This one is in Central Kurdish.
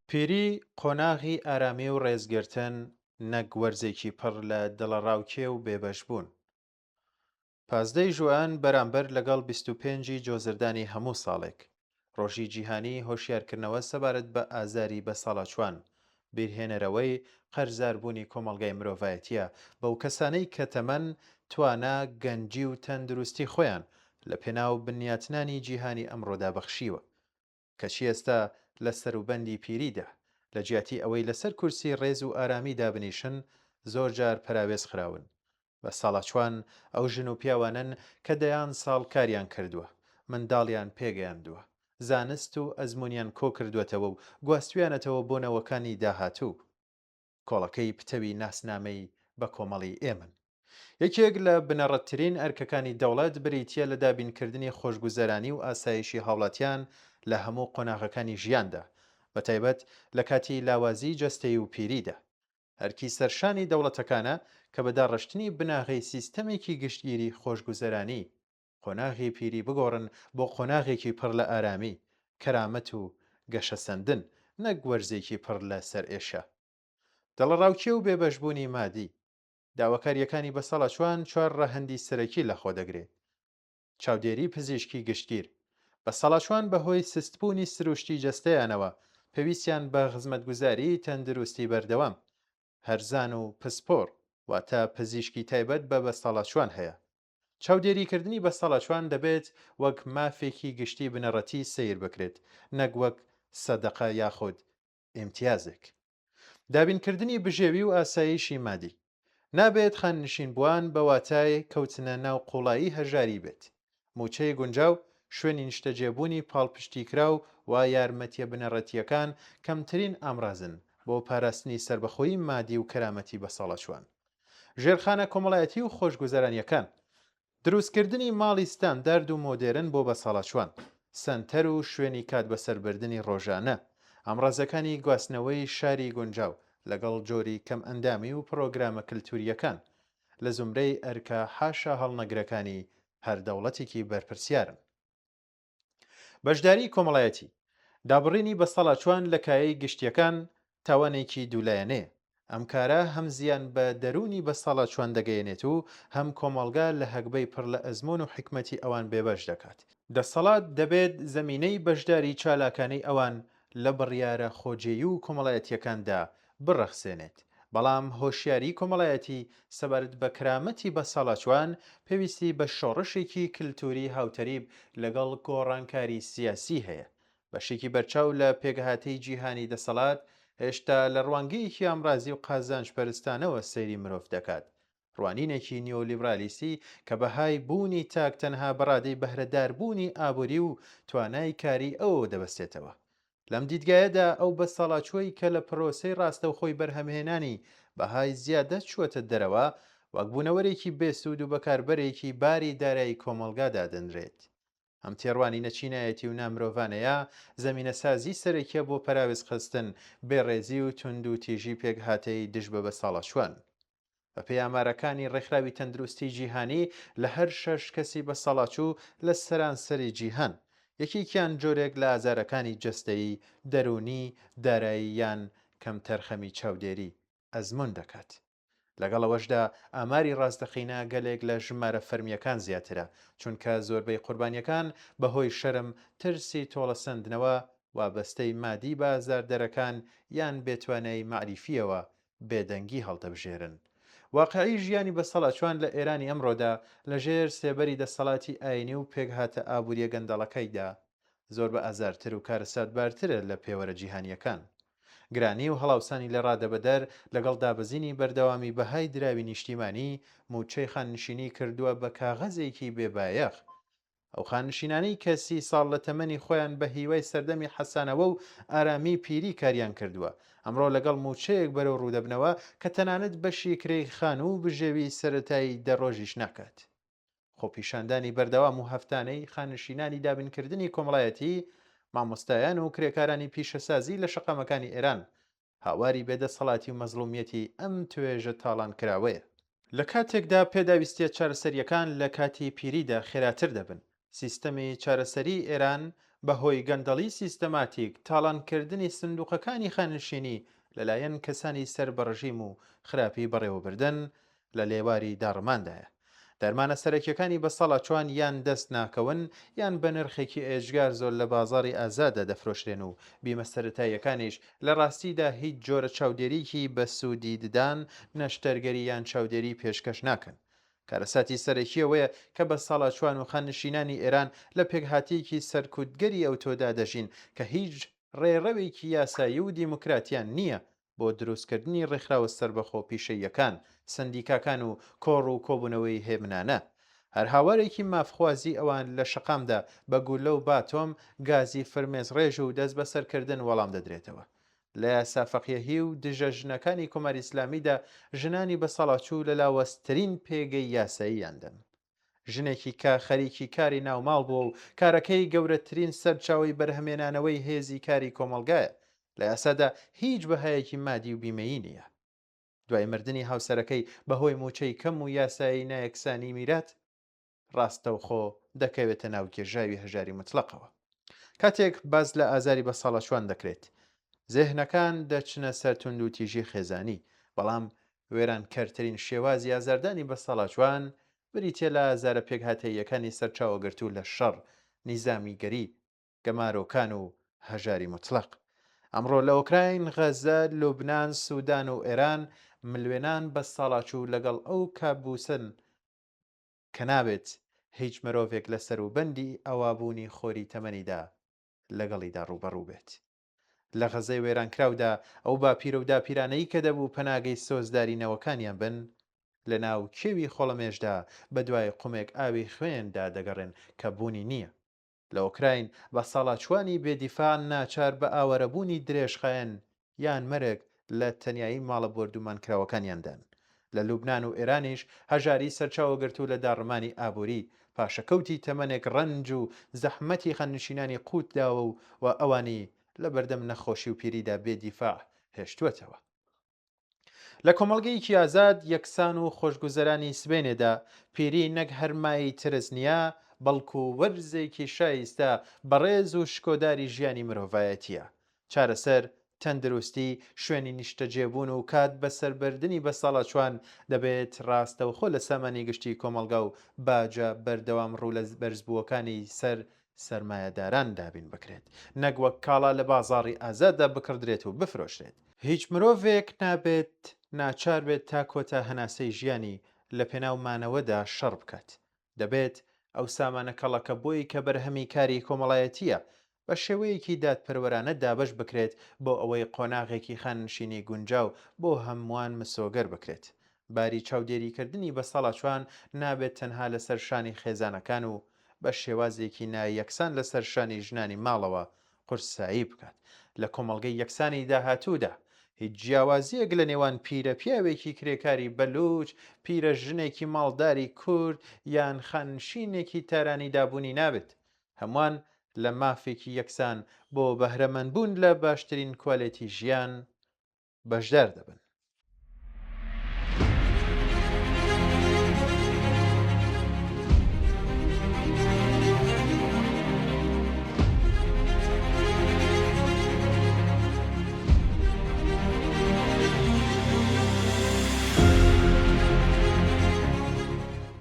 پیری قۆناغی ئارامی و ڕێزگرتن نەک وەرزێکی پڕ لە دڵەڕاوکێ و بێبەشبوون. پازدەی ژوئان بەرامبەر لەگەڵ 25 جۆزردانی هەموو ساڵێک ڕۆژی جیهانی هۆشیارکردنەوە سەبارەت بە ئازاری بەساڵەچوان بیرهێنەرەوەی قەرزاربوونی کۆمەڵگای مرۆڤایەتیە بەو کەسانەی کە تەمەن، توانا، گەنجی و تەندروستی خۆیان لە پێناو بنیاتنانی جیهانی ئەمڕۆدا بەخشیوە، کەچی ئێستا لە سەروبەندی پیریدا لە جیاتی ئەوەی لەسەر کورسی ڕێز و ئارامیدا بنیشن زۆر جار پەراوێز خراون. بە ساڵەچوان ئەو ژن و پیاوانن کە دەیان ساڵ کاریان کردووە، منداڵیان پێگەیاندووە، زانست و ئەزمونیان کۆ کردوێتەوە و گواستویانەتەوە بۆ نەوەکانی داهاتوو. کۆڵەکەی پتەوی ناسنامەی بە کۆمەڵی ئێمن. یەکێک لە بنەڕەتترین ئەرکەکانی دەوڵەت بریتیە لە دابینکردنی خۆشگوزەرانی و ئاسایشی هاوڵاتیان لە هەموو قۆناغەکانی ژیاندا، بەتایبەت لە کاتی لاوازی جەستەیی و پیریدا. هەرکی سەرشانی دەوڵەتەکانە کە بەداڕشتنی بناغی سیستەمێکی گشتگیری خۆشگوزەرانی قۆناغی پیری بگۆڕن بۆ قۆناغێکی پڕ لە ئارامی، کەرامەت و گەشەسەندن، نەک وەرزێکی پڕ لە سەر ئێشە. دڵەڕاوکێ و بێبەشبوونی مادی. داواکاریەکانی بەسەڵەچوان 4 ڕەهەندی سەرەکی لەخۆدەگرێت. چاودێری پزیشکی گشتگیر. بەسەڵەچوان بەهۆی سستبوونی سروشتی جەستەیانەوە پێویستیان بە خزمەتگوزاری تەندروستی بەردەوام، هەرزان و پسپۆڕ واتە پزیشکی تایبەت بە بەسەڵەچوان هەیە. چاودێریکردنی بەسەڵەچوان دەبێت وەک مافێکی گشتی بنەڕەتی سیر بکرێت، نەک وەک سەدەقە یاخود ئیمتیازێک. دابینکردنی بژێوی و ئاسایشی مادی. نابێت خاننشین بووان بە واتای کەوتنە ناو قوڵایی هەژاری بێت. موچەی گونجاو، شوێنی نیشتەجێبوونی پاڵپشتیکراو و یارمەتیە بنەڕەتیەکان کەمترین ئامرازن بۆ پاراستنی سربەخۆیی مادی و کەرامەتی بەساڵەچوان. ژێرخانە کۆمەڵایەتی و خۆشگوزەرانیەکان. دروستکردنی ماڵی ستاندارد و مۆدێرن بۆ بەساڵەچوان، سەنتەر و شوێنی کات بەسەربردننی ڕۆژانە، ئامڕازەکانی گواستنەوەی شاری گونجاو لەگەڵ جۆری کەم ئەندامی و پرۆگرامە کللتوریەکان لە زمرەی ئەرکە حاشا هەڵنەگرەکانی هەر دەوڵەتێکی بەرپرسیارن. بەشداری کۆمەڵایەتی. دابڕینی بەسەڵەچوان لە کایەی گشتیەکان تاوانێکی دوولایەنەیە. ئەم کارە هەم زیان بە دەرونی بەسەڵەچوان دەگەیەنێت و هەم کۆمەڵگا لە هەگبەی پڕ لە ئەزمون و حکمەتی ئەوان بێبەش دەکات. دەسەڵات دەبێت زەمینەی بەشداری چالاکانەی ئەوان لە بڕیارە خۆجێیی و کۆمەڵایەتیەکاندا بڕەخسێنێت. بەڵام هۆشیاری کۆمەڵایەتی سەبارەت بە کرامەتی بەسەڵەچوان پێویستی بە شۆڕشێکی کللتوری هاوتەریب لەگەڵ گۆڕانکاری سیاسی هەیە. بەشێکی بەرچاو لە پێگەهاتەی جیهانی دەسەڵات هێشتا لە ڕوانگەیەکی ئامرازی و قازانج پەرستانەوە سەیری مرۆڤ دەکات. ڕوانینێکی نیۆلیبرالیستی کە بەهای بوونی تاک تەنها بەڕادەی بەهرەداربوونی ئابووری و توانای کاری ئەوە دەبەستێتەوە. لەم دیدگایەدا ئەو بەسەڵەچووی کە لە پرۆسەی ڕاستەوخۆی بەرهەمهێنانی بەهای زیادە چووەتە دەرەوە وەک بوونەوەرێکی بێسوود و بەکاربەرێکی باری دارایی کۆمەڵگادا دەنرێت. ئەم تێڕوانی نەچینایەتی و نامرۆڤانەیە زەمینە سازی سەرەکیە بۆ پەراوێز خستن بێڕێزی و تونند و تیژی پێکهاتەی دژ بە بەساڵەچوان. بە پێی ئامارەکانی ڕێکخراوی تەندروستی جیهانی لە هەر 6 کەسی بەسەڵەچوو لە سەرانسەری جیهان یەکێکیان جۆرێک لە ئازارەکانی جەستەیی دەرونی، دارایی یان کەم تەرخەمی چاودێری ئەزمون دەکات. لەگەڵەوەشدا ئاماری ڕاستەقینە گەلێک لە ژمارە فەرمیەکان زیاترە، چونکە زۆربەی قوربانیەکان بەهۆی شەرم، ترسی تۆڵەسەندنەوە، وابەستەی مادی بە ئازاردەرەکان یان بێتوانایی مەعریفیەوە بێدەنگی هەڵدەبژێرن. واقعی ژیانی بەسەڵەچوان لە ئێرانی ئەمڕۆدا لەژێر سێبەری دەسەڵاتی ئاینی و پێکهاتە ئابووریە گەندەڵەکەیدا زۆر بە ئازارتر و کارەساتبارترە لە پێوەرە جیهانیەکان. گرانی و هەڵاوسانی لە ڕادەبەدەر لەگەڵ دابەزینی بەردەوامی بەهای دراوی نیشتیمانی موچەی خاننشینی کردووە بە کاغەزێکی بێبایەخ. ئەو خاننشینانەی کە 30 ساڵ لە تەمەنی خۆیان بە هیوای سەردەمی حەسانەوە و ئارامی پیری کاریان کردووە، ئەمڕۆ لەگەڵ موچەیەک بەرەو ڕوودەبنەوە کە تەنانەت بەشی کرێی خان و بژێوی سەرەتایی دەڕۆژیش ناکات. خۆپیشاندانی بەردەوام و هەفتانەی خاننشینانی دابینکردنی کۆمەڵایەتی، مامۆستایان و کرێکارانی پیشەسازی لە شەقامەکانی ئێران هاواری بێدەسەڵاتی و مەزلومیەتی ئەم توێژە تاڵان کراوەیە. لە کاتێکدا پێداویستیە چارەسەریەکان لە کاتی پیریدا خێراتر دەبن، سیستەمی چارەسەری ئێران بەهۆی گەندەڵی سیستەماتیک تاڵانکردنی سندوقەکانی خانشینی لەلایەن کەسانی سەر بە ڕژیم و خراپی بەڕێوەبردن لە لێواری داڕماندایە. دەرمانە سەرەکیەکانی بە ساڵا چوان یان دەست ناکەون یان بە نرخێکی ئێژگار زۆر لە بازاڕی ئازادە دەفرۆشرێن و بیمە سەرەتاییەکانیش لە ڕاستیدا هیچ جۆرە چاودێریکی بە سوودی ددان نەشتەرگەری یان چاودێری پێشکەش ناکەن. کارەساتی سەرەکیەوەیە کە بە ساڵا چوان و خانشینانی ئێران لە پێکهاتێکی سەرکوتگەری ئەوتۆدا دەژین کە هیچ ڕێڕەوێکی یاسایی و دیموکراتیان نییە بۆ دروستکردنی ڕێکخراوە سەربەخۆ پیشەیەکان، سندیکاکان و کۆڕ و کۆبوونەوەی هێمنانە. هەر هاوارێکی مافخوازی ئەوان لە شەقامدا بە گولە و باتۆم گازی فرمێز ڕێژ و دەست بەسەرکردن وەڵام دەدرێتەوە. لە یاسافەقیەهی و دژە ژنەکانی کۆماری ئیسلامیدا ژنانی بە سەڵاچوو لە لاوەسترین پێگەی یاساییاندن. ژنێکی خەریکی کاری ناوماڵ بووە و کارەکەی گەورەترین سەرچاوی بەرهەمێنانەوەی هێزی کاری کۆمەلگایە. لە یاسادا هیچ بەهایەکی مادی و بیمەیی نییە. دوای مردنی هاوسەرەکەی بەهۆی موچەی کەم و یاسایی نایەکسانی میرات ڕاستەوخۆ دەکەوێتە ناو گێژاوی هەژاری مطلقەوە. کاتێک باز لە ئازاری بە ساڵەشوان دەکرێت زێهنەکان دەچنە سەر تونند و تیژی خێزانی، بەڵام وێران کەرترین شێوازی ئازاردانی بە ساڵاچوان بریتێ لە ئازارە پێکهاتەیەکانی سەرچاوەگرتوو لە شەڕ، نیزامی گەری، گەمارۆکان و هەژاری مطلق. ئەمڕۆ لە ئۆکراین، غەزە، لوبناان، سوودان و ئێران ملوێنان بە ساڵاچوو لەگەڵ ئەو کابوسن کە نابێت هیچ مرۆڤێک لە سەروبەندی ئەوابوونی خۆری تەمەنیدا لەگەڵیدا ڕوبەڕوو بێت. لە غەزەی وێرانکراودا ئەو باپیرە و داپیرانەی کە دەبوو پەناگەی سۆزدارینەوەکانیان بن لە ناو کێوی خۆڵەمێشدا بە دوای قومێک ئاوی خوێندا دەگەڕێن کە بوونی نییە. لە ئۆکراین بە ساڵاچوانی بێدیفاع ناچار بە ئاوەرەبوونی درێژخایەن یان مەرگ لە تەنیایی ماڵە بۆردومانکراوەکانیاندان. لە لوبناان و ئێرانیش هەژاری سەرچاوەگرتوو لە داڕمانی ئابووری پاشەکەوتی تەمەنێک ڕەنج و زەحمەتی خەنشینانی قووتداوە و ئەوانی لە بەردەم نەخۆشی و پیریدا بێدیفاع هێشتووەتەوە. لە کۆمەڵگەیەکی ئازاد، یەکسان و خۆشگوزەرانی سبێنێدا پیری نەک هەرمایی ترس نییە، بەڵکو وەرزێکی شایستە بەڕێز و شکۆداری ژیانی مرۆڤایەتیە. چارەسەر، تەندروستی، شوێنی نیشتەجێبوون و کات بەسەربردننی بە ساڵاچوان دەبێت ڕاستەوخۆ لە سامانی گشتی کۆمەلگا و باجە بەردەوام ڕوو لە بەرزبووەکانی سەرمایەداران دابین بکرێت، نەک وەک کاڵا لە بازاڕی ئازاددا بکردرێت و بفرۆشرێت. هیچ مرۆڤێک نابێت ناچار بێت تا کۆتا هەناسەی ژیانی لە پێناومانەوەدا شەڕ بکات. دەبێت ئەو سامانە کەڵەکە بۆی کە بەرهەمی کاری کۆمەڵایەتیە بە شێوەیەکی دادپەروەرانە دابەش بکرێت بۆ ئەوەی قۆناغێکی خانشینی گونجاو بۆ هەمووان مسۆگەر بکرێت. باری چاودێریکردنی بە ساڵاچوان نابێت تەنها لەسەر شانی خێزانەکان و بە شێوازێکی نایەکسان لەسەر شانی ژنانی ماڵەوە قورسایی بکات. لە کۆمەڵگەی یەکسانی داهاتوودا هیچ جیاوازیەک لە نێوان پیرە پیاوێکی کرێکاری بەلوچ، پیرە ژنێکی ماڵداری کورد یان خانشینێکی تارانی دابوونی نابێت. هەمووان لە مافێکی یەکسان بۆ بەهرەمەندبوون لە باشترین کوالێتی ژیان بەشدار دەبن.